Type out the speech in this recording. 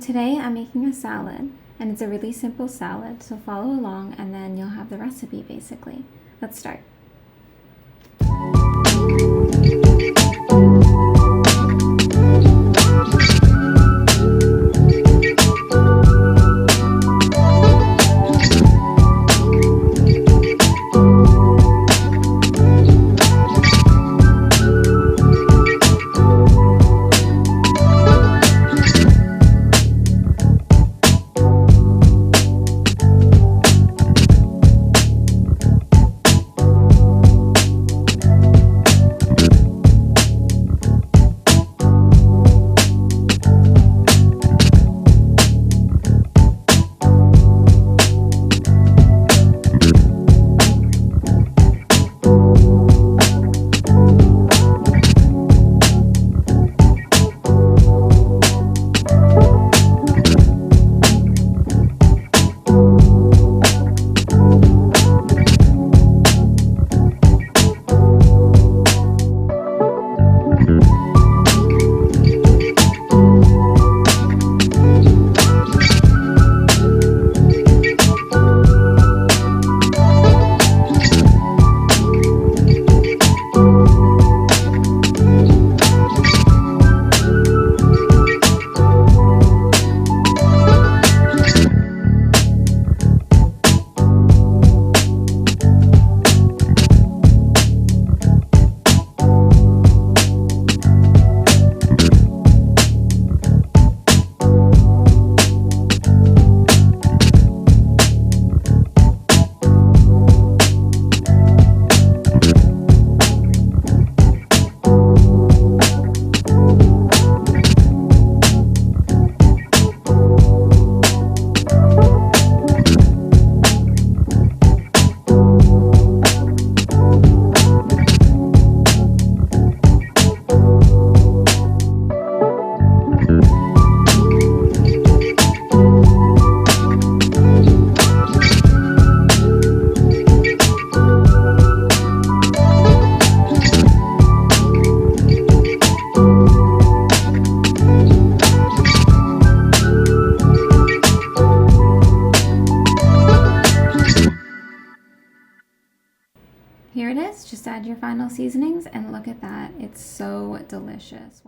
today I'm making a salad, and it's a really simple salad, so follow along and then you'll have the recipe basically. Let's start. Here it is. Just add your final seasonings and look at that. It's so delicious.